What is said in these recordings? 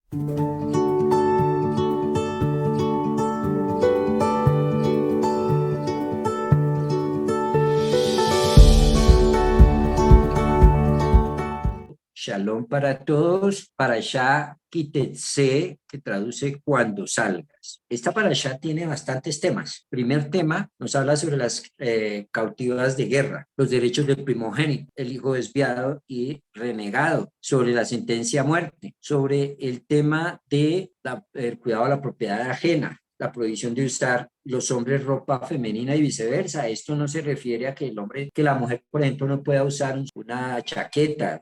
Shalom para todos, parashá Kitetse, que traduce cuando salgas. Esta parashá tiene bastantes temas. Primer tema nos habla sobre las cautivas de guerra, los derechos del primogénito, el hijo desviado y renegado, sobre la sentencia a muerte, sobre el tema de el cuidado de la propiedad ajena, la prohibición de usar los hombres ropa femenina y viceversa. Esto no se refiere a que el hombre, que la mujer, por ejemplo, no pueda usar una chaqueta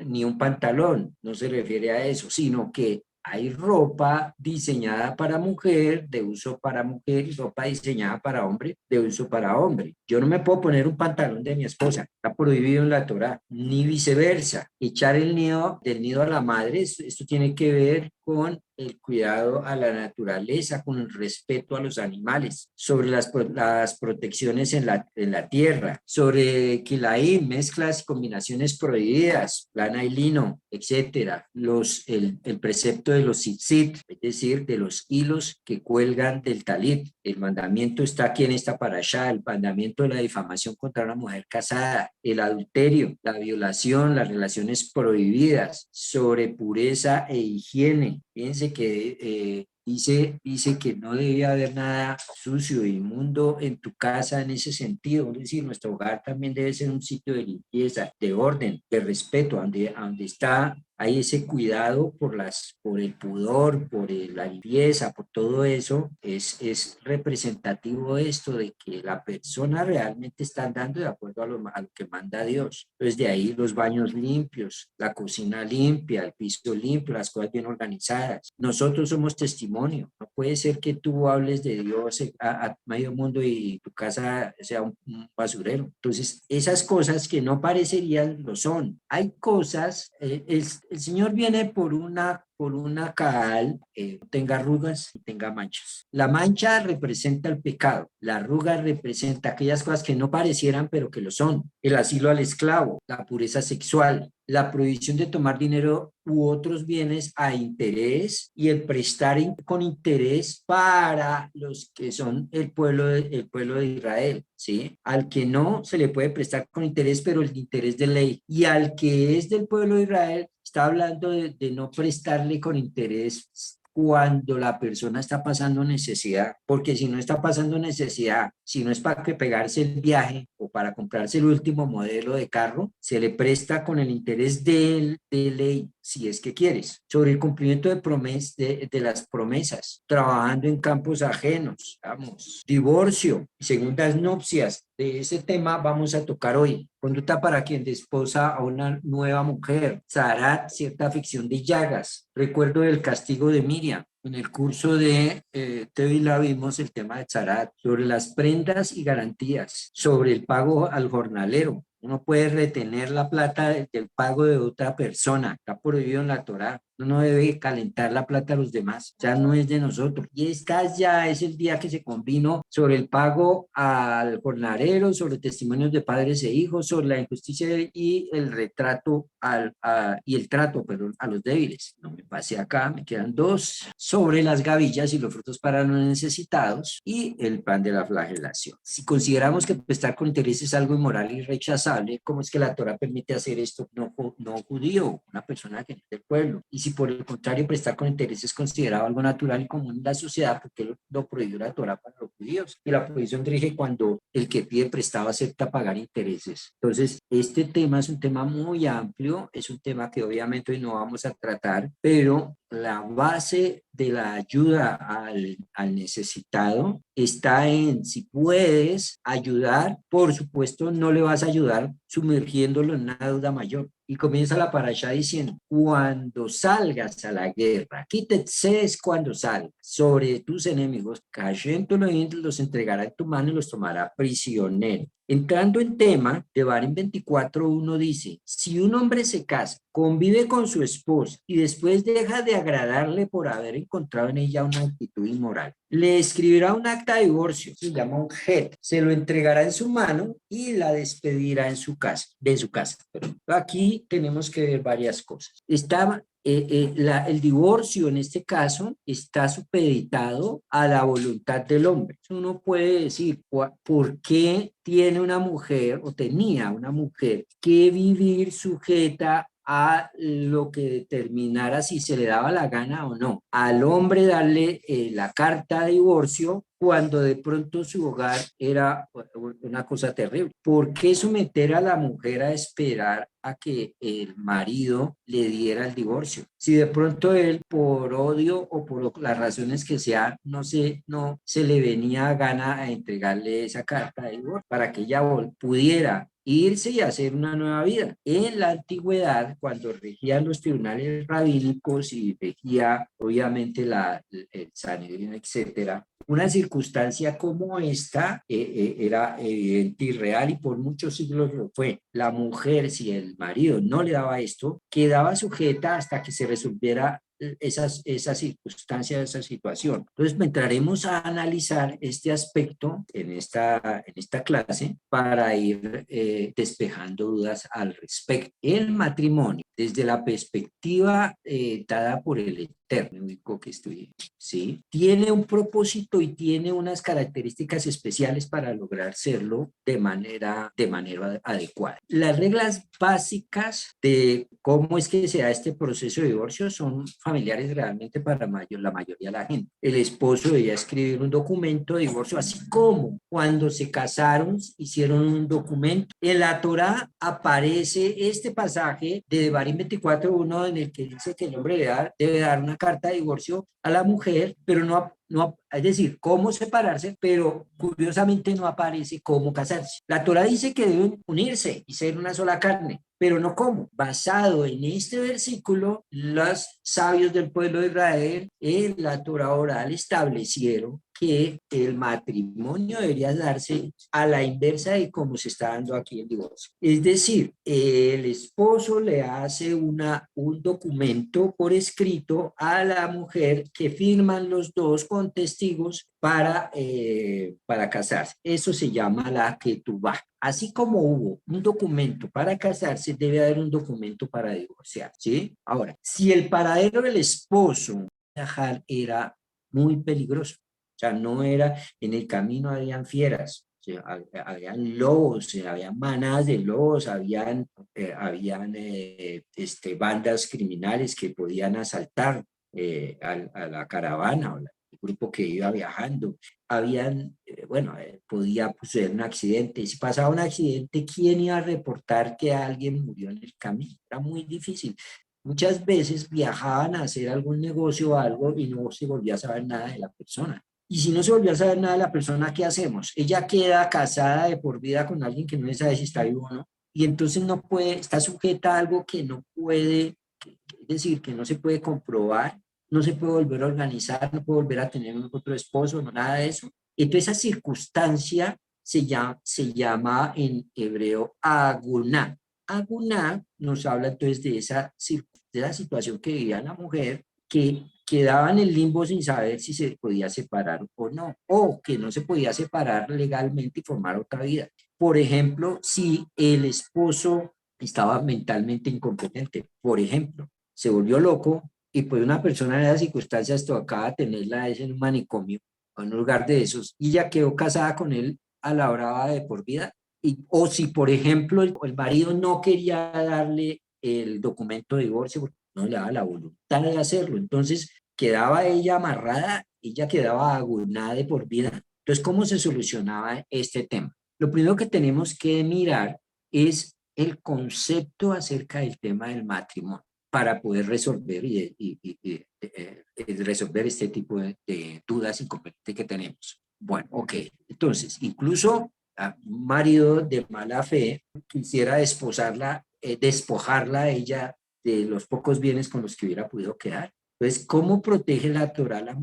ni un pantalón, no se refiere a eso, sino que hay ropa diseñada para mujer, de uso para mujer, y ropa diseñada para hombre, de uso para hombre. Yo no me puedo poner un pantalón de mi esposa, está prohibido en la Torá, ni viceversa. Echar el nido del nido a la madre, esto tiene que ver con el cuidado a la naturaleza, con el respeto a los animales, sobre las protecciones en la tierra, sobre quilaín, mezclas y combinaciones prohibidas, lana y lino, etcétera. El precepto de los tzitzit, es decir, de los hilos que cuelgan del talit. El mandamiento está aquí en esta parashá, el mandamiento de la difamación contra una mujer casada, el adulterio, la violación, las relaciones prohibidas, sobre pureza e higiene. Fíjense que dice que no debe haber nada sucio, inmundo en tu casa en ese sentido. Es decir, nuestro hogar también debe ser un sitio de limpieza, de orden, de respeto, donde está hay ese cuidado por el pudor, la limpieza, por todo eso. Es representativo esto de que la persona realmente está andando de acuerdo a lo que manda Dios. Entonces de ahí los baños limpios, la cocina limpia, el piso limpio, las cosas bien organizadas. Nosotros somos testimonio. No puede ser que tú hables de Dios a medio mundo y tu casa sea un basurero. Entonces esas cosas que no parecerían lo son. Hay cosas, el Señor viene por una cal, tenga arrugas y tenga manchas. La mancha representa el pecado, la arruga representa aquellas cosas que no parecieran, pero que lo son. El asilo al esclavo, la pureza sexual, la prohibición de tomar dinero u otros bienes a interés y el prestar con interés para los que son el pueblo de Israel, ¿sí? Al que no se le puede prestar con interés, pero el interés de ley. Y al que es del pueblo de Israel, está hablando de no prestarle con interés cuando la persona está pasando necesidad, porque si no está pasando necesidad, si no es para que pegarse el viaje o para comprarse el último modelo de carro, se le presta con el interés de ley, si es que quieres, sobre el cumplimiento de las promesas, trabajando en campos ajenos, vamos, divorcio, segundas nupcias. De ese tema vamos a tocar hoy. Conducta para quien desposa a una nueva mujer. Zarat, cierta ficción de llagas. Recuerdo del castigo de Miriam. En el curso de Tevila vimos el tema de Zarat, sobre las prendas y garantías, sobre el pago al jornalero. Uno puede retener la plata del pago de otra persona. Está prohibido en la Torá. Uno no debe calentar la plata a los demás. Ya no es de nosotros. Y esta ya es el día que se convino sobre el pago al jornalero, sobre testimonios de padres e hijos, sobre la injusticia y el retrato y el trato, perdón, a los débiles. No me pasé acá, me quedan dos. Sobre las gavillas y los frutos para los necesitados y el pan de la flagelación. Si consideramos que prestar con interés es algo inmoral y rechazable, ¿cómo es que la Torah permite hacer esto no judío, una persona que no es del pueblo? Y si por el contrario prestar con interés es considerado algo natural y común en la sociedad, ¿por qué lo prohibió la Torah para los judíos? Y la prohibición rige cuando el que pide prestado acepta pagar intereses. Entonces, este tema es un tema muy amplio, es un tema que obviamente hoy no vamos a tratar, pero la base de la ayuda al necesitado está en si puedes ayudar, por supuesto no le vas a ayudar sumergiéndolo en una deuda mayor. Y comienza la parashá diciendo, cuando salgas a la guerra, quítese es cuando salgas sobre tus enemigos, cayendo los entregará en tu mano y los tomará prisionero. Entrando en tema, de Barín 24:1 dice, si un hombre se casa, convive con su esposa y después deja de agradarle por haber encontrado en ella una actitud inmoral, le escribirá un acta de divorcio, se llama un get, se lo entregará en su mano y la despedirá de su casa. Pero aquí tenemos que ver varias cosas. el divorcio en este caso está supeditado a la voluntad del hombre. Uno puede decir, ¿por qué tiene una mujer o tenía una mujer que vivir sujeta a lo que determinara si se le daba la gana o no? Al hombre darle la carta de divorcio cuando de pronto su hogar era una cosa terrible. ¿Por qué someter a la mujer a esperar a que el marido le diera el divorcio? Si de pronto él, por odio o por las razones que sean, no se le venía gana a entregarle esa carta de divorcio para que ella pudiera irse y hacer una nueva vida. En la antigüedad, cuando regían los tribunales rabínicos y regía, obviamente, el Sanedrín, etcétera, una circunstancia como esta era evidente y real y por muchos siglos lo fue. La mujer, si el marido no le daba esto, quedaba sujeta hasta que se resolviera esa circunstancia, esa situación. Entonces, entraremos a analizar este aspecto en esta clase para ir despejando dudas al respecto. El matrimonio, desde la perspectiva dada por el Eterno, único que estoy, ¿sí? Tiene un propósito y tiene unas características especiales para lograr serlo de manera adecuada. Las reglas básicas de cómo es que se da este proceso de divorcio son familiares realmente para la mayoría de la gente. El esposo debía escribir un documento de divorcio, así como cuando se casaron hicieron un documento. En la Torá aparece este pasaje de Devarim 24:1 en el que dice que el hombre debe dar una carta de divorcio a la mujer, pero es decir, cómo separarse, pero curiosamente no aparece cómo casarse. La Torá dice que deben unirse y ser una sola carne, pero no cómo. Basado en este versículo, los sabios del pueblo de Israel en la Torá oral establecieron que el matrimonio debería darse a la inversa de cómo se está dando aquí el divorcio. Es decir, el esposo le hace un documento por escrito a la mujer que firman los dos con testigos para casarse. Eso se llama la ketubá. Así como hubo un documento para casarse, debe haber un documento para divorciar, ¿sí? Ahora, si el paradero del esposo era muy peligroso, o sea, no era, en el camino habían fieras, o sea, habían lobos, habían manadas de lobos, habían bandas criminales que podían asaltar a la caravana o el grupo que iba viajando. Podía suceder un accidente. Si pasaba un accidente, ¿quién iba a reportar que alguien murió en el camino? Era muy difícil. Muchas veces viajaban a hacer algún negocio o algo y no se volvía a saber nada de la persona. Y si no se volvió a saber nada de la persona, ¿qué hacemos? Ella queda casada de por vida con alguien que no se sabe si está vivo o no. Y entonces no puede, está sujeta a algo que no puede, es decir, que no se puede comprobar, no se puede volver a organizar, no puede volver a tener otro esposo, no, nada de eso. Entonces esa circunstancia se llama en hebreo aguná. Aguná nos habla entonces de esa situación que vivía la mujer, que quedaba en el limbo sin saber si se podía separar o no, o que no se podía separar legalmente y formar otra vida. Por ejemplo, si el esposo estaba mentalmente incompetente, por ejemplo, se volvió loco y pues una persona en esas circunstancias tocaba tenerla en un manicomio o en un lugar de esos y ya quedó casada con él a la brava de por vida. O si, por ejemplo, el marido no quería darle el documento de divorcio porque no le daba la voluntad de hacerlo, entonces quedaba ella amarrada, ella quedaba agonada de por vida. Entonces, ¿cómo se solucionaba este tema? Lo primero que tenemos que mirar es el concepto acerca del tema del matrimonio para poder resolver resolver este tipo de dudas inconvenientes que tenemos. Bueno, ok, entonces, incluso a un marido de mala fe quisiera despojarla a ella de los pocos bienes con los que hubiera podido quedar. Entonces, ¿cómo protege la Torah a la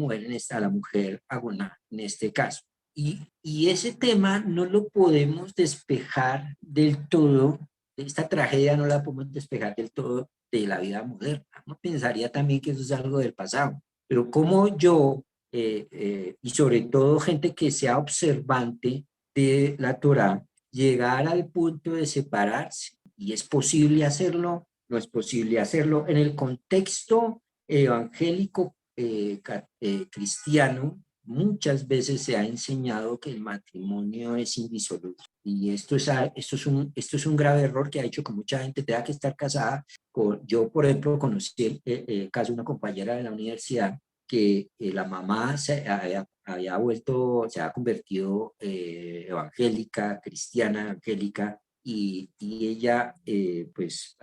mujer agoná en este caso? Y ese tema no lo podemos despejar del todo, esta tragedia no la podemos despejar del todo de la vida moderna. Uno pensaría también que eso es algo del pasado, pero como yo, y sobre todo gente que sea observante de la Torá, llegar al punto de separarse, y es posible hacerlo, no es posible hacerlo. En el contexto evangélico cristiano, muchas veces se ha enseñado que el matrimonio es indisoluble. Y esto es un grave error que ha hecho que mucha gente tenga que estar casada. Yo, por ejemplo, conocí el caso de una compañera de la universidad que la mamá había vuelto, se ha convertido evangélica, cristiana, evangélica, y ella, pues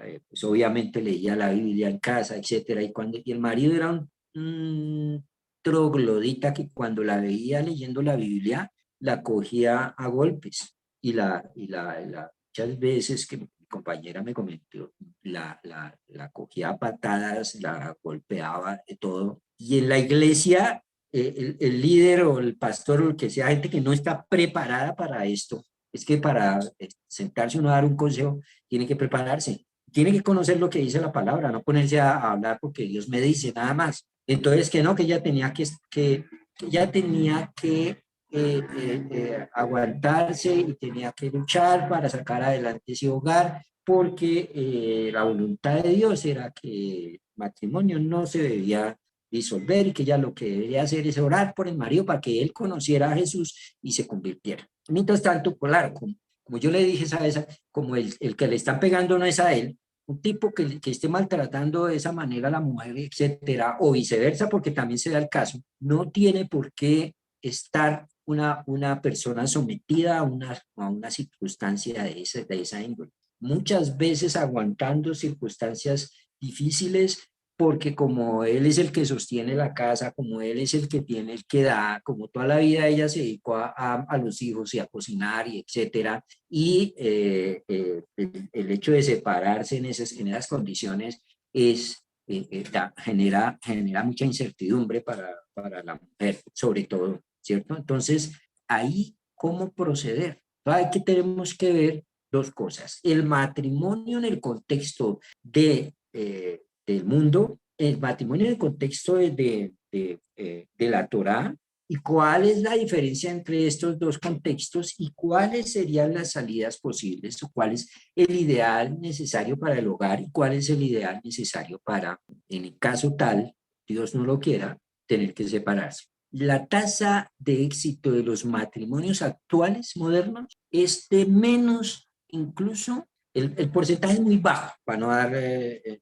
obviamente leía la Biblia en casa, etcétera, y el marido era un troglodita que cuando la veía leyendo la Biblia, la cogía a golpes, muchas veces que mi compañera me comentó, la cogía a patadas, la golpeaba, de todo, y en la iglesia, el líder o el pastor o el que sea, gente que no está preparada para esto, es que para sentarse uno a dar un consejo, tiene que prepararse, tiene que conocer lo que dice la palabra, no ponerse a hablar porque Dios me dice nada más. Entonces, que no, que ella tenía que ella tenía que aguantarse y tenía que luchar para sacar adelante ese hogar, porque la voluntad de Dios era que el matrimonio no se debía disolver y que ella lo que debería hacer es orar por el marido para que él conociera a Jesús y se convirtiera. Mientras tanto, claro, como yo le dije, ¿sabes? Como el que le están pegando no es a él, un tipo que esté maltratando de esa manera a la mujer, etcétera, o viceversa, porque también se da el caso, no tiene por qué estar una persona sometida a una circunstancia de esa índole. Muchas veces aguantando circunstancias difíciles, porque como él es el que sostiene la casa, como él es el que tiene el que da, como toda la vida ella se dedicó a los hijos y a cocinar y etcétera, y el hecho de separarse en esas condiciones genera mucha incertidumbre para la mujer, sobre todo, ¿cierto? Entonces, ahí, ¿cómo proceder? Hay que tenemos que ver dos cosas. El matrimonio en el contexto del mundo, el matrimonio en el contexto de la Torá, y cuál es la diferencia entre estos dos contextos y cuáles serían las salidas posibles o cuál es el ideal necesario para el hogar y cuál es el ideal necesario para, en el caso tal, Dios no lo quiera, tener que separarse. La tasa de éxito de los matrimonios actuales, modernos, es de menos, incluso el porcentaje es muy bajo, para no dar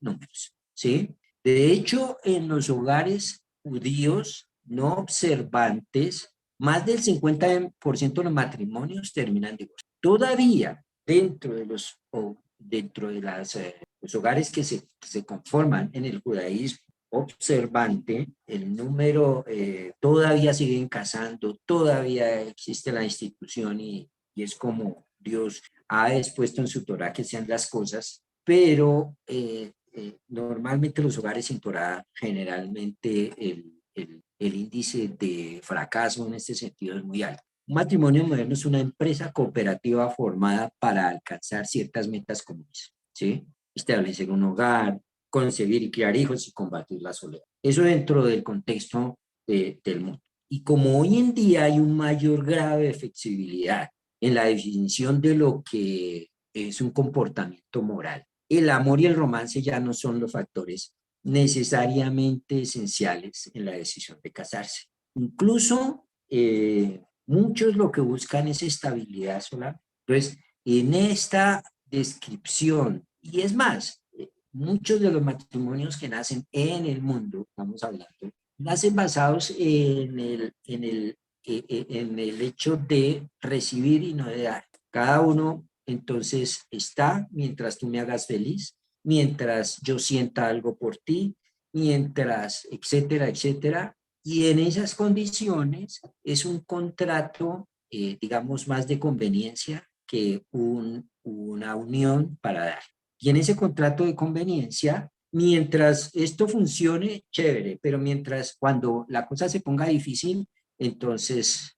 números, ¿sí? De hecho, en los hogares judíos no observantes, más del 50% de los matrimonios terminan divorcio. Todavía dentro de los hogares que se conforman en el judaísmo observante, el número todavía siguen casando, todavía existe la institución y es como Dios ha expuesto en su Torah que sean las cosas, pero normalmente los hogares sin Torah, generalmente el índice de fracaso en este sentido es muy alto. Un matrimonio moderno es una empresa cooperativa formada para alcanzar ciertas metas comunes, ¿sí? Establecer un hogar, concebir y criar hijos y combatir la soledad. Eso dentro del contexto del mundo. Y como hoy en día hay un mayor grado de flexibilidad en la definición de lo que es un comportamiento moral, el amor y el romance ya no son los factores necesariamente esenciales en la decisión de casarse. Incluso muchos lo que buscan es estabilidad solar. Entonces, en esta descripción, y es más, muchos de los matrimonios que nacen en el mundo, estamos hablando, nacen basados en el hecho de recibir y no de dar. Cada uno entonces está mientras tú me hagas feliz, mientras yo sienta algo por ti, mientras, etcétera, etcétera. Y en esas condiciones es un contrato, digamos, más de conveniencia que una unión para dar. Y en ese contrato de conveniencia, mientras esto funcione, chévere, pero mientras cuando la cosa se ponga difícil, entonces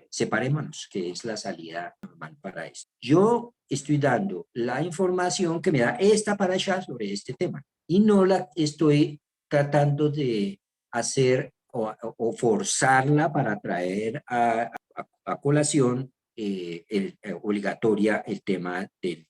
separémonos, que es la salida normal para esto. Yo estoy dando la información que me da esta parasha sobre este tema y no la estoy tratando de hacer o forzarla para traer a colación obligatoria el tema del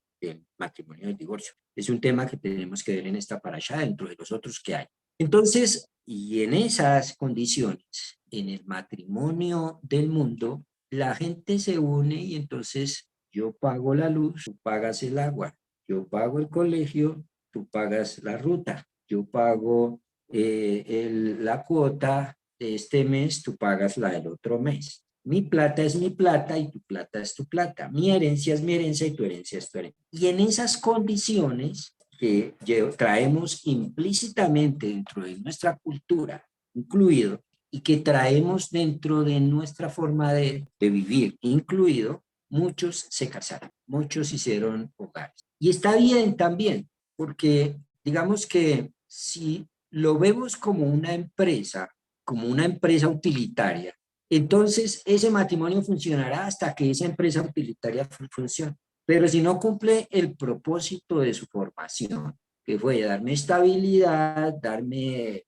matrimonio del divorcio. Es un tema que tenemos que ver en esta parashá dentro de los otros que hay. Entonces, y en esas condiciones, en el matrimonio del mundo, la gente se une y entonces yo pago la luz, tú pagas el agua, yo pago el colegio, tú pagas la ruta, yo pago la cuota de este mes, tú pagas la del otro mes. Mi plata es mi plata y tu plata es tu plata. Mi herencia es mi herencia y tu herencia es tu herencia. Y en esas condiciones que traemos implícitamente dentro de nuestra cultura, incluido, y que traemos dentro de nuestra forma de vivir, incluido, muchos se casaron, muchos hicieron hogares. Y está bien también, porque digamos que si lo vemos como una empresa utilitaria, entonces ese matrimonio funcionará hasta que esa empresa utilitaria funcione. Pero si no cumple el propósito de su formación, que fue darme estabilidad, darme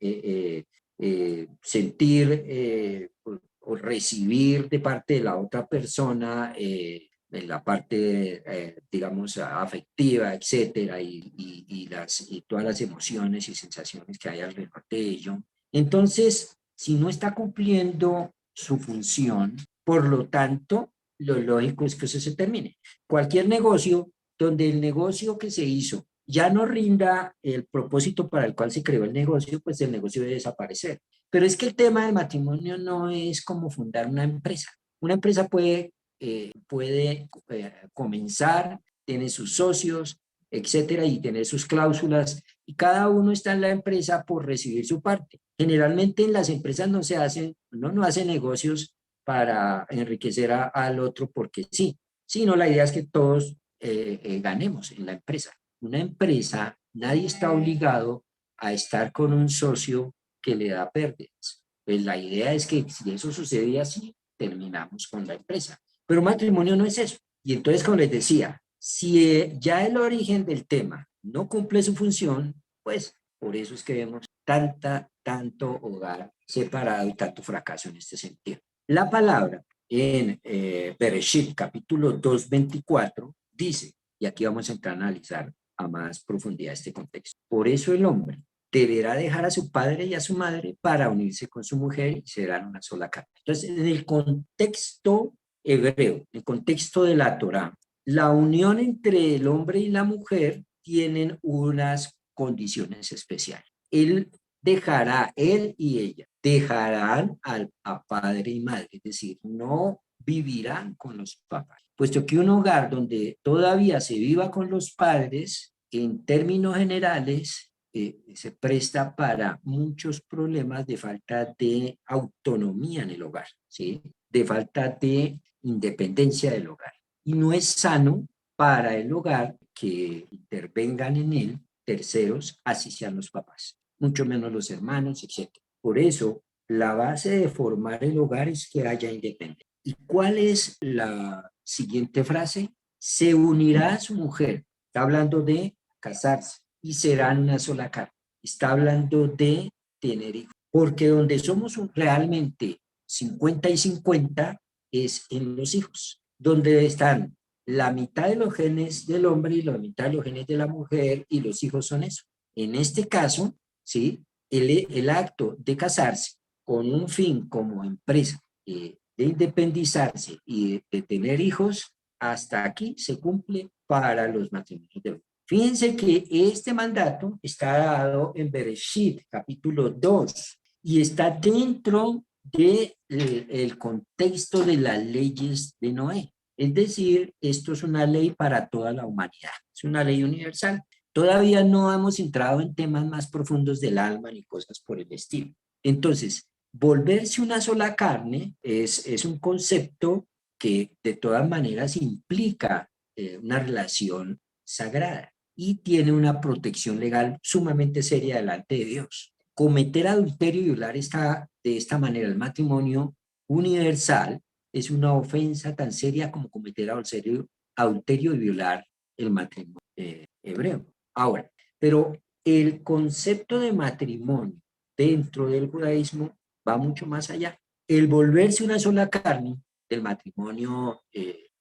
sentir o recibir de parte de la otra persona en la parte, digamos, afectiva, etcétera, y todas las emociones y sensaciones que hay alrededor de ello. Entonces, si no está cumpliendo su función, por lo tanto, lo lógico es que eso se termine. Cualquier negocio donde el negocio que se hizo ya no rinda el propósito para el cual se creó el negocio, pues el negocio debe desaparecer. Pero es que el tema del matrimonio no es como fundar una empresa. Una empresa puede comenzar, tiene sus socios, etcétera, y tener sus cláusulas, y cada uno está en la empresa por recibir su parte. Generalmente en las empresas uno no hace negocios para enriquecer al otro porque sí, sino la idea es que todos ganemos en la empresa. Una empresa, nadie está obligado a estar con un socio que le da pérdidas. Pues la idea es que si eso sucede así, terminamos con la empresa. Pero un matrimonio no es eso. Y entonces, como les decía, si ya el origen del tema no cumple su función, pues por eso es que vemos tanto hogar separado y tanto fracaso en este sentido. La palabra en Bereshit, capítulo 2:24, dice, y aquí vamos a entrar a analizar a más profundidad este contexto. Por eso el hombre deberá dejar a su padre y a su madre para unirse con su mujer y serán una sola carne. Entonces, en el contexto hebreo, el contexto de la Torá, la unión entre el hombre y la mujer tienen unas condiciones especiales. Él y ella dejarán a padre y madre, es decir, no vivirán con los papás, puesto que un hogar donde todavía se viva con los padres, en términos generales, se presta para muchos problemas de falta de autonomía en el hogar, ¿sí? De falta de independencia del hogar. Y no es sano para el hogar que intervengan en él terceros, así sean los papás, mucho menos los hermanos, etc. Por eso, la base de formar el hogar es que haya independencia. ¿Y cuál es la siguiente frase? Se unirá a su mujer. Está hablando de casarse y serán una sola carne. Está hablando de tener hijos. Porque donde somos realmente 50 y 50 es en los hijos, donde están la mitad de los genes del hombre y la mitad de los genes de la mujer, y los hijos son eso. En este caso, ¿sí? El acto de casarse con un fin como empresa, de independizarse y de tener hijos, hasta aquí se cumple para los matrimonios de hoy. Fíjense que este mandato está dado en Bereshit, capítulo 2, y está dentro del contexto de las leyes de Noé. Es decir, esto es una ley para toda la humanidad, es una ley universal. Todavía no hemos entrado en temas más profundos del alma ni cosas por el estilo. Entonces, volverse una sola carne es un concepto que de todas maneras implica una relación sagrada y tiene una protección legal sumamente seria delante de Dios. Cometer adulterio y violar de esta manera el matrimonio universal es una ofensa tan seria como cometer adulterio y violar el matrimonio hebreo. Ahora, pero el concepto de matrimonio dentro del judaísmo va mucho más allá. El volverse una sola carne del matrimonio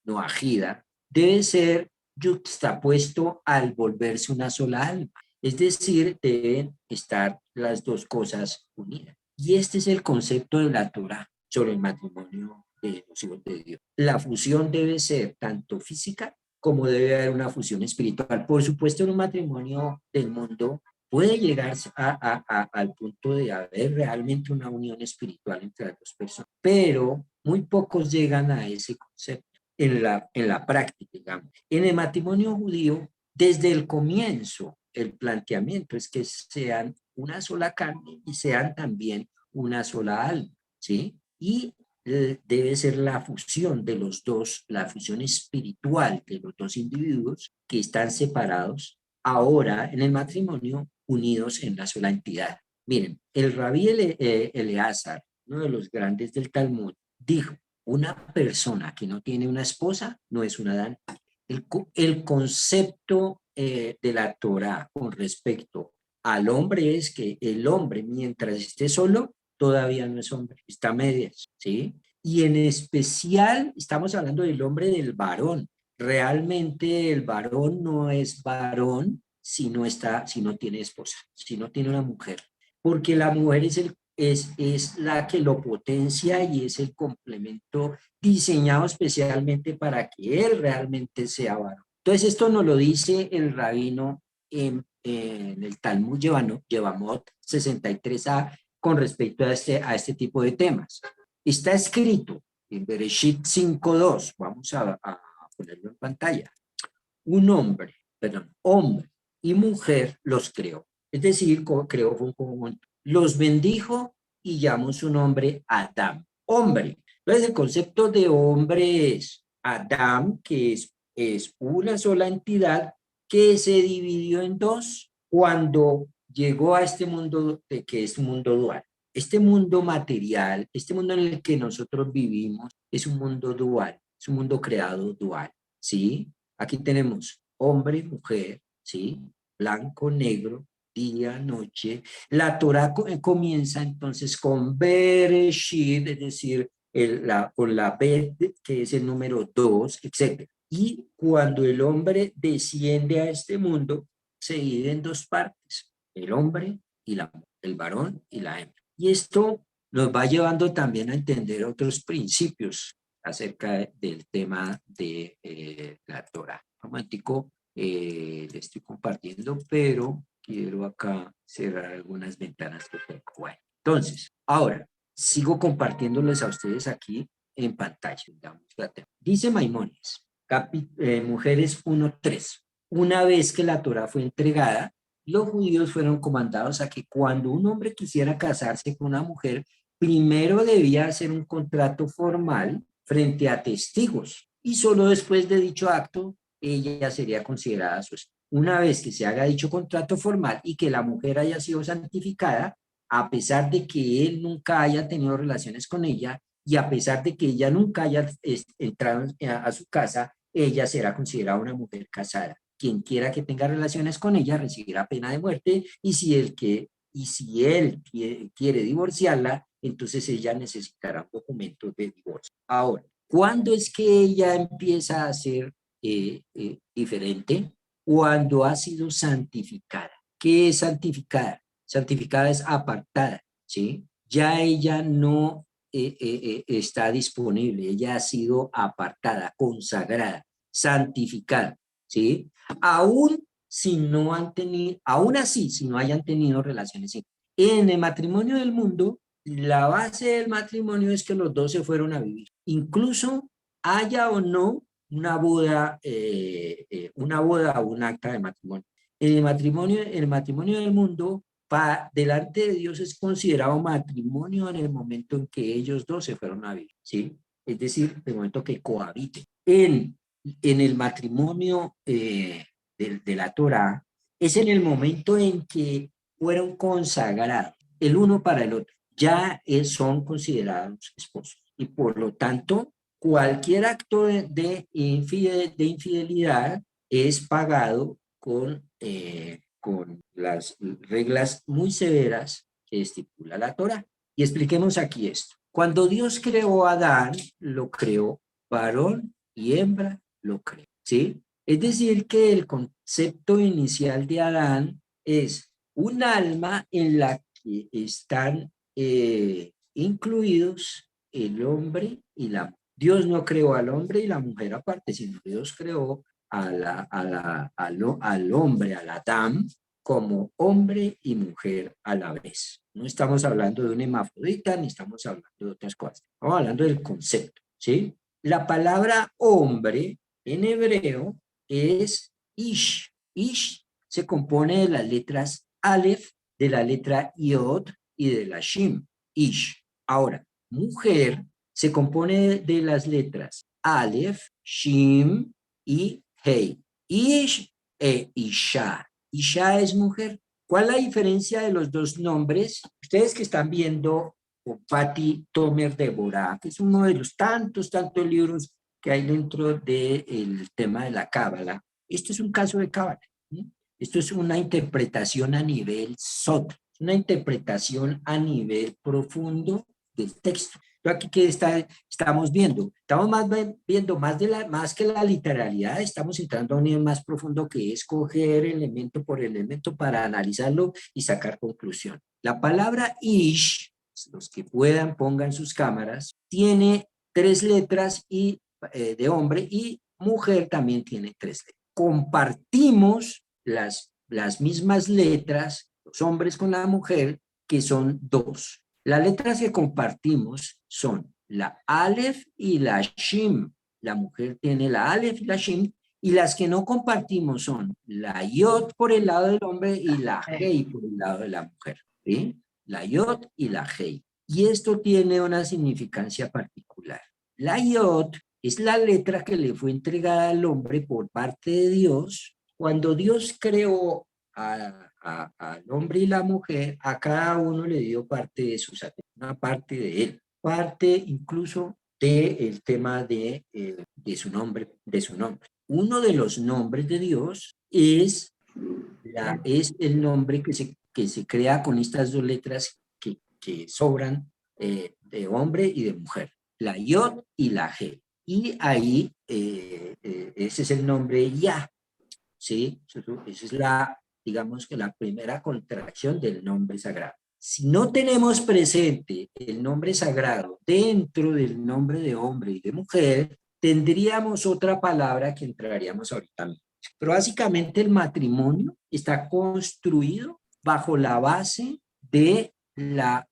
noajida debe ser yuxtapuesto al volverse una sola alma. Es decir, deben estar las dos cosas unidas. Y este es el concepto de la Torá sobre el matrimonio de los hijos de Dios. La fusión debe ser tanto física como debe haber una fusión espiritual. Por supuesto, en un matrimonio del mundo puede llegar al punto de haber realmente una unión espiritual entre las dos personas, pero muy pocos llegan a ese concepto en la práctica, digamos. En el matrimonio judío, desde el comienzo, el planteamiento es que sean una sola carne y sean también una sola alma, ¿sí? Y debe ser la fusión de los dos, la fusión espiritual de los dos individuos que están separados ahora en el matrimonio, unidos en la sola entidad. Miren, el rabí Eleazar, uno de los grandes del Talmud, dijo, una persona que no tiene una esposa no es una Adán. El concepto de la Torah con respecto al hombre es que el hombre, mientras esté solo, todavía no es hombre, está a medias, ¿sí? Y en especial estamos hablando del hombre del varón. Realmente el varón no es varón si no está, si no tiene esposa, si no tiene una mujer, porque la mujer es la que lo potencia y es el complemento diseñado especialmente para que él realmente sea varón. Entonces esto nos lo dice el rabino en el Talmud Yevamot 63a con respecto a este tipo de temas. Está escrito en Bereshit 5.2, vamos a ponerlo en pantalla. Hombre y mujer los creó. Es decir, creó un conjunto. Los bendijo y llamó su nombre Adam, hombre. Entonces el concepto de hombre es Adam, que es una sola entidad que se dividió en dos cuando llegó a este mundo de que es un mundo dual. Este mundo material, este mundo en el que nosotros vivimos, es un mundo dual, es un mundo creado dual, ¿sí? Aquí tenemos hombre, mujer, ¿sí? Blanco, negro, día, noche. La Torah comienza entonces con Bereshit, es decir, con la B, que es el número 2, etc. Y cuando el hombre desciende a este mundo, se divide en dos partes, el hombre y la mujer, el varón y la hembra. Y esto nos va llevando también a entender otros principios acerca del tema de la Torah. Un momentico, le estoy compartiendo, pero quiero acá cerrar algunas ventanas que tengo. Bueno, entonces, ahora, sigo compartiéndoles a ustedes aquí en pantalla. Dice Maimónides, Mujeres 1.3. Una vez que la Torah fue entregada, los judíos fueron comandados a que cuando un hombre quisiera casarse con una mujer, primero debía hacer un contrato formal frente a testigos y solo después de dicho acto ella sería considerada su esposa. Una vez que se haga dicho contrato formal y que la mujer haya sido santificada, a pesar de que él nunca haya tenido relaciones con ella y a pesar de que ella nunca haya entrado a su casa, ella será considerada una mujer casada. Quien quiera que tenga relaciones con ella recibirá pena de muerte y si él quiere divorciarla, entonces ella necesitará un documento de divorcio. Ahora, ¿cuándo es que ella empieza a ser diferente? Cuando ha sido santificada. ¿Qué es santificada? Santificada es apartada, ¿sí? Ya ella no está disponible, ella ha sido apartada, consagrada, santificada, ¿sí? Aún si no han tenido, aún así, si no hayan tenido relaciones. En el matrimonio del mundo, la base del matrimonio es que los dos se fueron a vivir. Incluso haya o no una boda o un acta de matrimonio. El matrimonio del mundo, delante de Dios es considerado matrimonio en el momento en que ellos dos se fueron a vivir, ¿sí? Es decir, el momento que cohabiten. En el matrimonio de la Torá, es en el momento en que fueron consagrados el uno para el otro. Ya son considerados esposos. Y por lo tanto, cualquier acto de infidelidad es pagado con las reglas muy severas que estipula la Torá. Y expliquemos aquí esto. Cuando Dios creó a Adán, lo creó varón y hembra, lo creó, ¿sí? Es decir, que el concepto inicial de Adán es un alma en la que están incluidos el hombre y la mujer. Dios no creó al hombre y la mujer aparte, sino Dios creó al hombre, al Adán, como hombre y mujer a la vez. No estamos hablando de una hermafrodita, ni estamos hablando de otras cosas. Estamos hablando del concepto, ¿sí? La palabra hombre en hebreo es Ish. Ish se compone de las letras Aleph, de la letra Yod y de la Shin. Ish. Ahora, mujer se compone de las letras Aleph, Shin y Hei. Ish e Isha. Isha es mujer. ¿Cuál es la diferencia de los dos nombres? Ustedes que están viendo Patti Tomer de Borah, que es uno de los tantos libros que hay dentro del tema de la cábala. Esto es un caso de cábala. Esto es una interpretación a nivel sot, una interpretación a nivel profundo del texto. Aquí que estamos viendo, estamos viendo más que la literalidad, estamos entrando a un nivel más profundo que es coger elemento por elemento para analizarlo y sacar conclusión. La palabra ish, los que puedan pongan sus cámaras, tiene 3 letras y de hombre, y mujer también tiene 3 letras. Compartimos las mismas letras, los hombres con la mujer, que son 2. Las letras que compartimos son la Aleph y la Shin. La mujer tiene la Aleph y la Shin, y las que no compartimos son la Yod por el lado del hombre y la Hei por el lado de la mujer. ¿Sí? La Yod y la Hei. Y esto tiene una significancia particular. La Yod es la letra que le fue entregada al hombre por parte de Dios. Cuando Dios creó al hombre y la mujer, a cada uno le dio parte de su una parte de él, parte incluso del tema de su nombre, Uno de los nombres de Dios es el nombre que se crea con estas 2 letras que sobran de hombre y de mujer, la Yod y la G. Y ahí ese es el nombre Ya, ¿sí? Esa es digamos que la primera contracción del nombre sagrado. Si no tenemos presente el nombre sagrado dentro del nombre de hombre y de mujer, tendríamos otra palabra que entraríamos ahorita mismo. Pero básicamente el matrimonio está construido bajo la base de la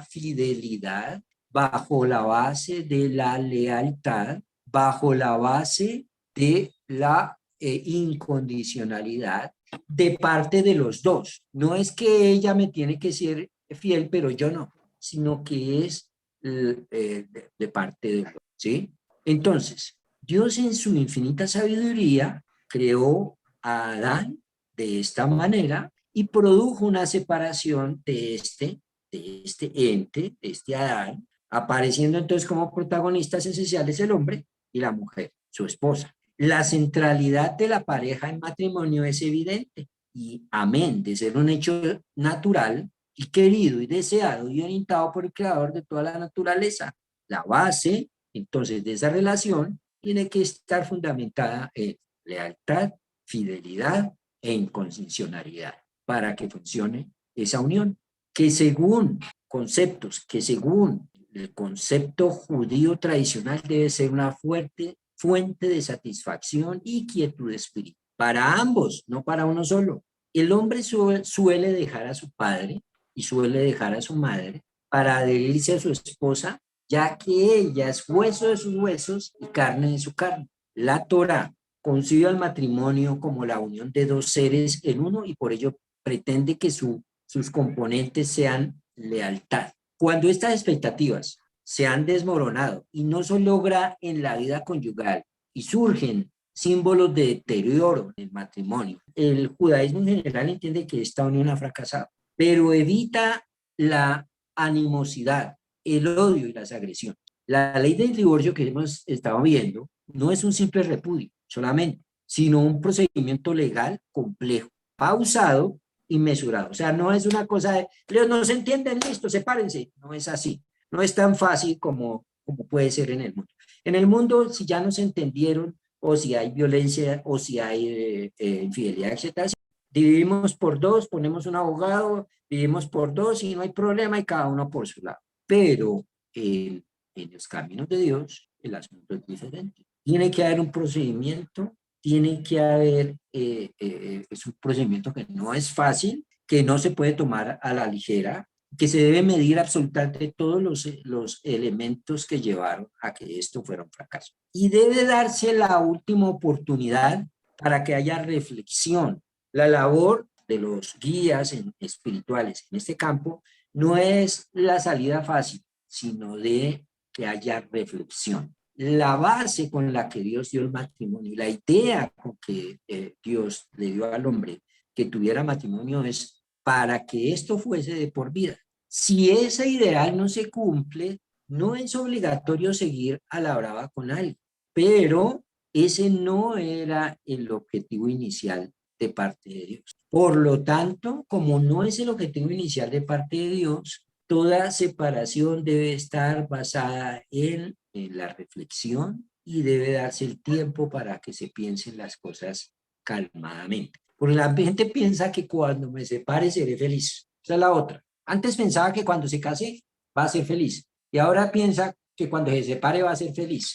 fidelidad, bajo la base de la lealtad, bajo la base de la incondicionalidad de parte de los dos. No es que ella me tiene que ser fiel, pero yo no, sino que es de parte de los dos, ¿sí? Entonces, Dios en su infinita sabiduría creó a Adán de esta manera y produjo una separación de este ente, de este Adán, apareciendo entonces como protagonistas esenciales el hombre y la mujer, su esposa. La centralidad de la pareja en matrimonio es evidente y amén de ser un hecho natural y querido y deseado y orientado por el creador de toda la naturaleza. La base, entonces, de esa relación tiene que estar fundamentada en lealtad, fidelidad e incondicionalidad para que funcione esa unión, que según conceptos, que según el concepto judío tradicional debe ser una fuerte fuente de satisfacción y quietud espiritual para ambos, no para uno solo. El hombre suele dejar a su padre y suele dejar a su madre para adherirse a su esposa, ya que ella es hueso de sus huesos y carne de su carne. La Torá concibe al matrimonio como la unión de 2 seres en uno y por ello pretende que sus componentes sean lealtad. Cuando estas expectativas se han desmoronado y no se logra en la vida conyugal y surgen símbolos de deterioro en el matrimonio, el judaísmo en general entiende que esta unión ha fracasado, pero evita la animosidad, el odio y las agresiones. La ley del divorcio que hemos estado viendo no es un simple repudio solamente, sino un procedimiento legal complejo, pausado y mesurado. O sea, no es una cosa de, no se entienden, listo, sepárense. No es así. No es tan fácil como puede ser en el mundo. En el mundo, si ya no se entendieron, o si hay violencia, o si hay infidelidad, etcétera. Dividimos por dos, ponemos un abogado, dividimos por dos y no hay problema y cada uno por su lado. Pero en los caminos de Dios el asunto es diferente. Tiene que haber un procedimiento, tiene que haber, es un procedimiento que no es fácil, que no se puede tomar a la ligera, que se debe medir absolutamente todos los elementos que llevaron a que esto fuera un fracaso. Y debe darse la última oportunidad para que haya reflexión. La labor de los guías espirituales en este campo no es la salida fácil, sino de que haya reflexión. La base con la que Dios dio el matrimonio, la idea con que Dios le dio al hombre que tuviera matrimonio es para que esto fuese de por vida. Si ese ideal no se cumple, no es obligatorio seguir a la brava con alguien, pero ese no era el objetivo inicial de parte de Dios. Por lo tanto, como no es el objetivo inicial de parte de Dios, toda separación debe estar basada en la reflexión y debe darse el tiempo para que se piensen las cosas calmadamente. Porque la gente piensa que cuando me separe seré feliz. Esa es la otra. Antes pensaba que cuando se case va a ser feliz y ahora piensa que cuando se separe va a ser feliz.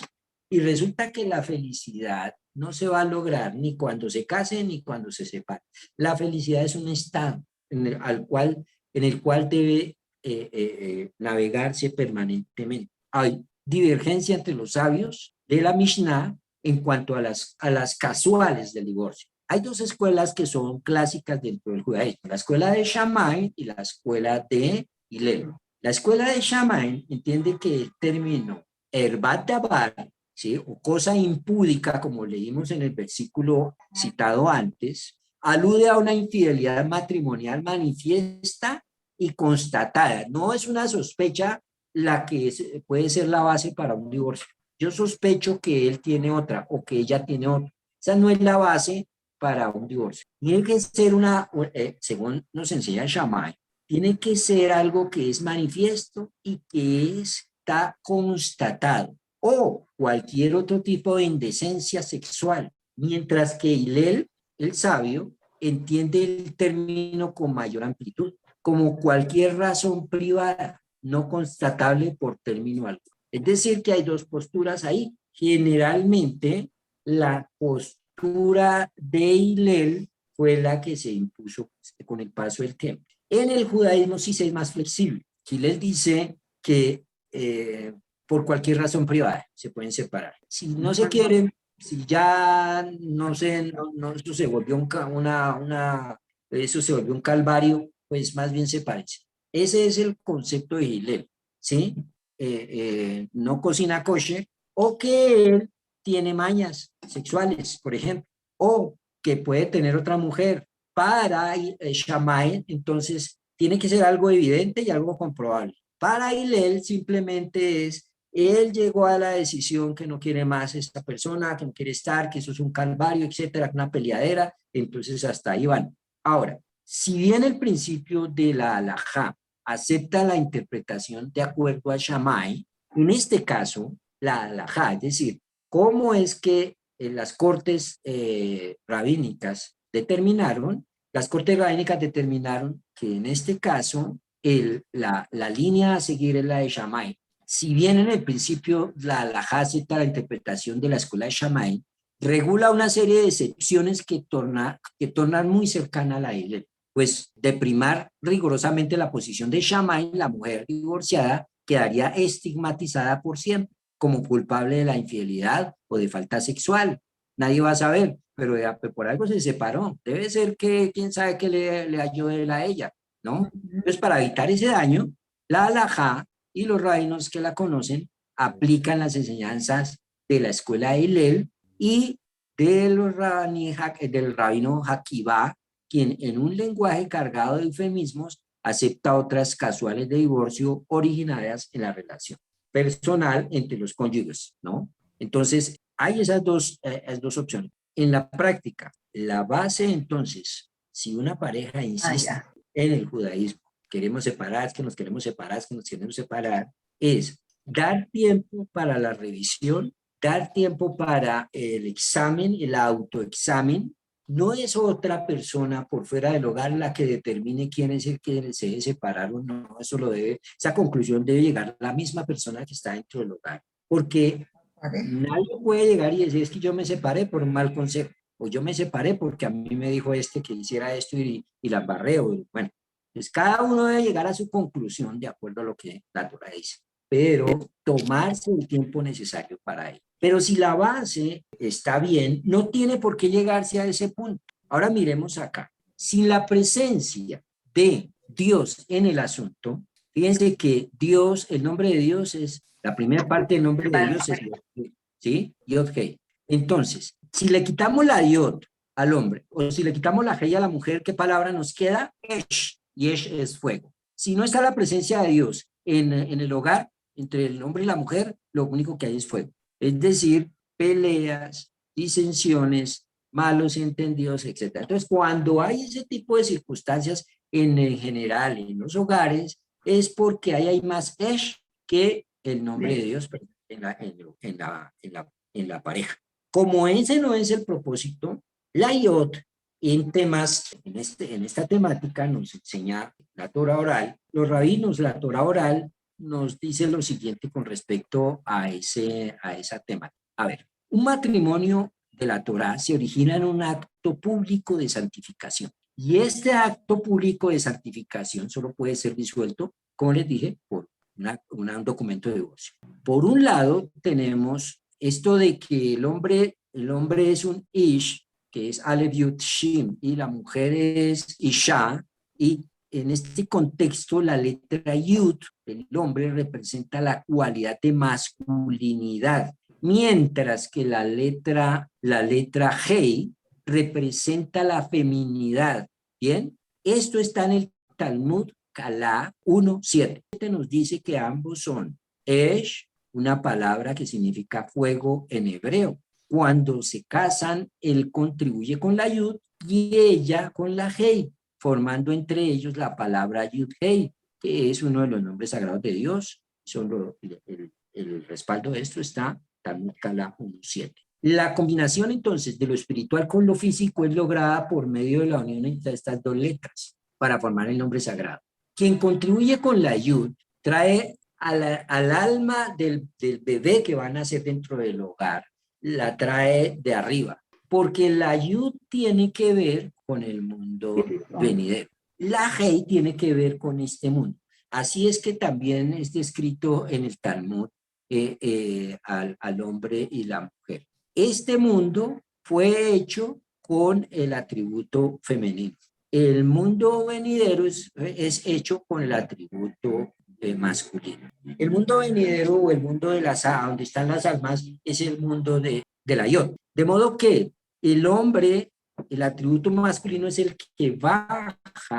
Y resulta que la felicidad no se va a lograr ni cuando se case ni cuando se separe. La felicidad es un estado en el cual debe navegarse permanentemente. Hay divergencia entre los sabios de la Mishnah en cuanto a las casuales del divorcio. Hay dos escuelas que son clásicas dentro del judaísmo, la escuela de Shammai y la escuela de Hillel. La escuela de Shammai entiende que el término herbat dabar, ¿sí?, o cosa impúdica, como leímos en el versículo citado antes, alude a una infidelidad matrimonial manifiesta y constatada. No es una sospecha la que puede ser la base para un divorcio. Yo sospecho que él tiene otra o que ella tiene otra. Esa no es la base para un divorcio. Tiene que ser según nos enseña Shammai, tiene que ser algo que es manifiesto y que está constatado, o cualquier otro tipo de indecencia sexual, mientras que Hillel, el sabio, entiende el término con mayor amplitud, como cualquier razón privada, no constatable por término alguno. Es decir, que hay dos posturas ahí. Generalmente, la postura de Hillel fue la que se impuso con el paso del tiempo. En el judaísmo sí se es más flexible. Hillel dice que por cualquier razón privada se pueden separar. Si no se quieren, si ya no sé, eso se volvió eso se volvió un calvario, pues más bien sepárense. Ese es el concepto de Hillel, ¿sí? No cocina kosher, o que él tiene mañas sexuales, por ejemplo, o que puede tener otra mujer. Para Shammai, entonces, tiene que ser algo evidente y algo comprobable. Para Hillel simplemente es, él llegó a la decisión que no quiere más esta persona, que no quiere estar, que eso es un calvario, etcétera, una peleadera, entonces hasta ahí van. Ahora, si bien el principio de la halajá acepta la interpretación de acuerdo a Shammai, en este caso, la halajá, es decir, cómo es que las cortes rabínicas determinaron, las cortes rabínicas determinaron que en este caso la línea a seguir es la de Shammai. Si bien en el principio la halajá acepta la interpretación de la escuela de Shammai, regula una serie de excepciones que tornan muy cercana a la Hillel, pues de primar rigurosamente la posición de Shammai, la mujer divorciada quedaría estigmatizada por siempre como culpable de la infidelidad o de falta sexual. Nadie va a saber, pero por algo se separó. Debe ser que quién sabe qué le ayude a ella, ¿no? Entonces, para evitar ese daño, la halajá y los rabinos que la conocen aplican las enseñanzas de la escuela de Hillel y del rabino Hakibá, quien en un lenguaje cargado de eufemismos acepta otras casuales de divorcio originarias en la relación personal entre los cónyuges, ¿no? Entonces, hay esas dos opciones. En la práctica, la base entonces, si una pareja insiste en el judaísmo, queremos separar, es que nos queremos separar, es que nos queremos separar, es dar tiempo para la revisión, dar tiempo para el examen, el autoexamen. No es otra persona por fuera del hogar la que determine quién es el que se debe separar o no. Eso lo debe, esa conclusión debe llegar la misma persona que está dentro del hogar. Porque nadie puede llegar y decir, es que yo me separé por un mal consejo, o yo me separé porque a mí me dijo este que hiciera esto y la embarré, o bueno, pues cada uno debe llegar a su conclusión de acuerdo a lo que la Torah dice, pero tomarse el tiempo necesario para ello. Pero si la base está bien, no tiene por qué llegarse a ese punto. Ahora miremos acá. Sin la presencia de Dios en el asunto, fíjense que Dios, el nombre de Dios es, la primera parte del nombre de Dios es Yod, ¿sí? Yod-Hei. Entonces, si le quitamos la Yod al hombre, o si le quitamos la Hei a la mujer, ¿qué palabra nos queda? Esh, y Esh es fuego. Si no está la presencia de Dios en el hogar, entre el hombre y la mujer, lo único que hay es fuego. Es decir, peleas, disensiones, malos entendidos, etc. Entonces, cuando hay ese tipo de circunstancias en general en los hogares, es porque ahí hay más Esh que el nombre de Dios en la pareja. Como ese no es el propósito, la IOT en temas, en esta temática nos enseña la Torah oral. Los rabinos, la Torah oral, nos dice lo siguiente con respecto a esa temática. A ver, un matrimonio de la Torah se origina en un acto público de santificación. Y este acto público de santificación solo puede ser disuelto, como les dije, por un documento de divorcio. Por un lado, tenemos esto de que el hombre es un ish, que es Aleph Yud Shin, y la mujer es Isha, y en este contexto la letra Yud, el hombre, representa la cualidad de masculinidad, mientras que la letra Hei representa la feminidad. ¿Bien? Esto está en el Talmud Kalá 1.7. Nos dice que ambos son Esh, una palabra que significa fuego en hebreo. Cuando se casan, él contribuye con la Yud y ella con la Hei, formando entre ellos la palabra Yud-Hei, que es uno de los nombres sagrados de Dios. Solo el respaldo de esto está Talmud Kalá 1.7. La combinación entonces de lo espiritual con lo físico es lograda por medio de la unión entre estas dos letras para formar el nombre sagrado. Quien contribuye con la Yud trae al alma del bebé que van a nacer dentro del hogar, la trae de arriba, porque la Yud tiene que ver con el mundo venidero. La Hei tiene que ver con este mundo. Así es que también es descrito en el Talmud al hombre y la mujer. Este mundo fue hecho con el atributo femenino. El mundo venidero es hecho con el atributo masculino. El mundo venidero o el mundo de las donde están las almas, es el mundo de la Yod. De modo que el hombre, el atributo masculino es el que baja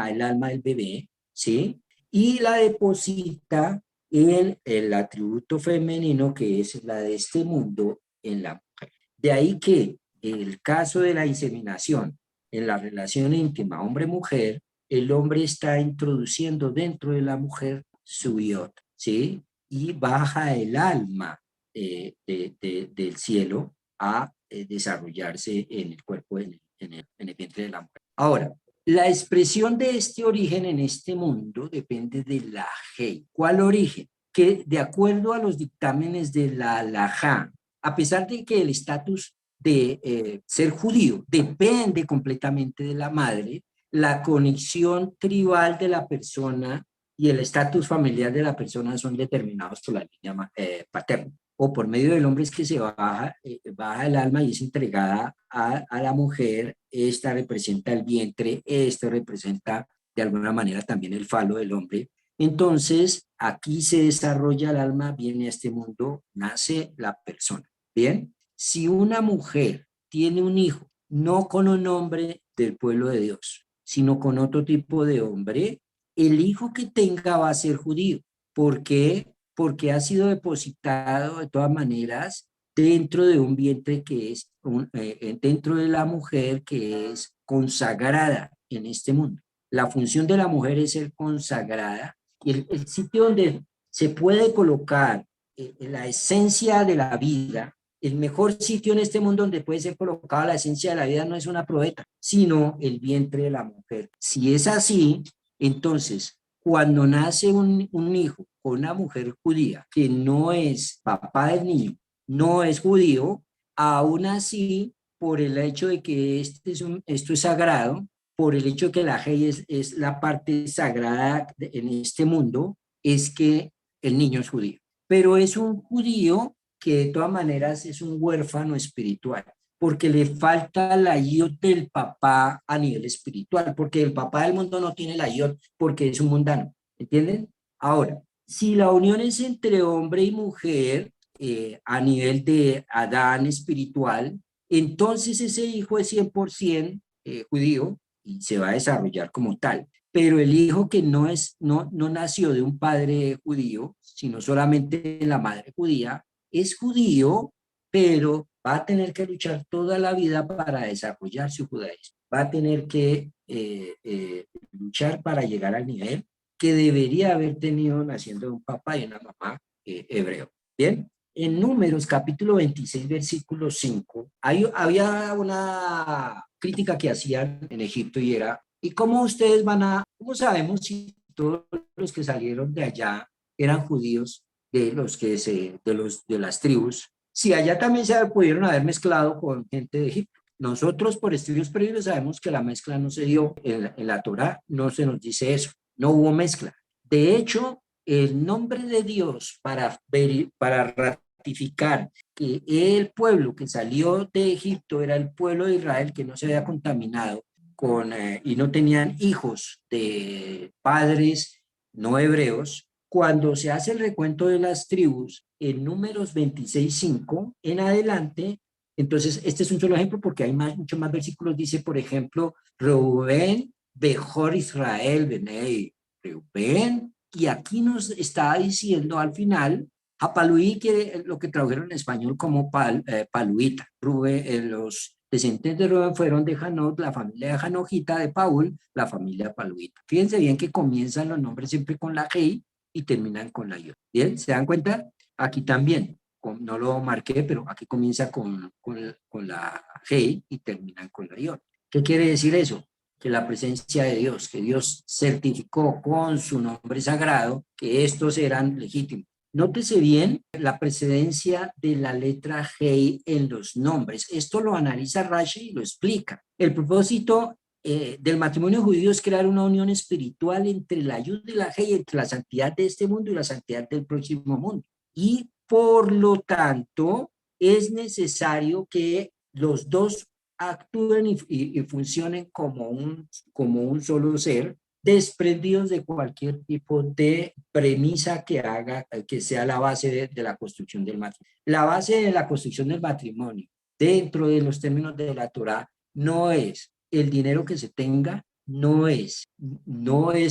el alma del bebé, ¿sí? Y la deposita en el atributo femenino, que es la de este mundo, en la mujer. De ahí que en el caso de la inseminación, en la relación íntima hombre-mujer, el hombre está introduciendo dentro de la mujer su Yod, ¿sí? Y baja el alma del cielo a desarrollarse en el cuerpo, en el vientre de la mujer. Ahora, la expresión de este origen en este mundo depende de la Hei. ¿Cuál origen? Que de acuerdo a los dictámenes de la halajá, a pesar de que el estatus de ser judío depende completamente de la madre, la conexión tribal de la persona y el estatus familiar de la persona son determinados por la línea paterna. O por medio del hombre es que se baja el alma y es entregada a la mujer. Esta representa el vientre, esto representa de alguna manera también el falo del hombre. Entonces, aquí se desarrolla el alma, viene a este mundo, nace la persona. Bien, si una mujer tiene un hijo, no con un hombre del pueblo de Dios, sino con otro tipo de hombre, el hijo que tenga va a ser judío. ¿Por qué? Porque ha sido depositado de todas maneras dentro de un vientre que es, dentro de la mujer que es consagrada en este mundo. La función de la mujer es ser consagrada y el sitio donde se puede colocar la esencia de la vida el mejor sitio en este mundo donde puede ser colocada la esencia de la vida no es una probeta, sino el vientre de la mujer. Si es así, entonces, cuando nace un hijo con una mujer judía que no es papá del niño, no es judío, aún así, por el hecho de que esto es sagrado, por el hecho de que la Hei es la parte sagrada en este mundo, es que el niño es judío. Pero es un judío que de todas maneras es un huérfano espiritual, porque le falta la yod del papá a nivel espiritual, porque el papá del mundo no tiene la yod porque es un mundano, ¿entienden? Ahora, si la unión es entre hombre y mujer a nivel de Adán espiritual, entonces ese hijo es 100% judío y se va a desarrollar como tal. Pero el hijo que no nació de un padre judío, sino solamente de la madre judía, es judío, pero va a tener que luchar toda la vida para desarrollar su judaísmo. Va a tener que luchar para llegar al nivel que debería haber tenido naciendo de un papá y una mamá hebreo. Bien, en Números capítulo 26, versículo 5, había una crítica que hacían en Egipto y era, ¿y cómo ustedes cómo sabemos si todos los que salieron de allá eran judíos de las tribus, si allá también se pudieron haber mezclado con gente de Egipto? Nosotros por estudios previos sabemos que la mezcla no se dio, en la Torá no se nos dice eso, no hubo mezcla. De hecho, el nombre de Dios para ratificar que el pueblo que salió de Egipto era el pueblo de Israel que no se había contaminado y no tenían hijos de padres no hebreos, cuando se hace el recuento de las tribus en Números 26:5 en adelante, entonces este es un solo ejemplo porque hay muchos más versículos, dice por ejemplo, Reuben, Bejor Israel, Benei, Reuben, y aquí nos está diciendo al final, Paluí, que lo que tradujeron en español como Paluita. Los descendientes de Rubén fueron de Janot, la familia de Janojita, de Paul, la familia Paluita. Fíjense bien que comienzan los nombres siempre con la G y terminan con la Yod. ¿Bien? ¿Se dan cuenta? Aquí también, no lo marqué, pero aquí comienza con la G y terminan con la Yod. ¿Qué quiere decir eso? Que la presencia de Dios, que Dios certificó con su nombre sagrado que estos eran legítimos. Nótese bien la precedencia de la letra G en los nombres. Esto lo analiza Rashi y lo explica. El propósito del matrimonio judío es crear una unión espiritual entre la Yud y la G, entre la santidad de este mundo y la santidad del próximo mundo. Y por lo tanto, es necesario que los dos actúen y funcionen como un solo ser, desprendidos de cualquier tipo de premisa que sea la base de la construcción del matrimonio. La base de la construcción del matrimonio, dentro de los términos de la Torá, no es el dinero que se tenga, no es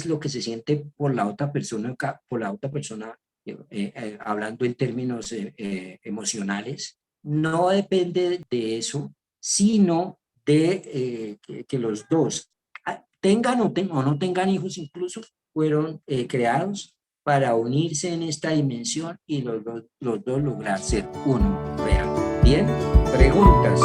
lo que se siente por la otra persona, hablando en términos emocionales, no depende de eso, sino de que los dos tengan o no tengan hijos, incluso fueron creados para unirse en esta dimensión y los dos lograr ser uno real. Bien, preguntas.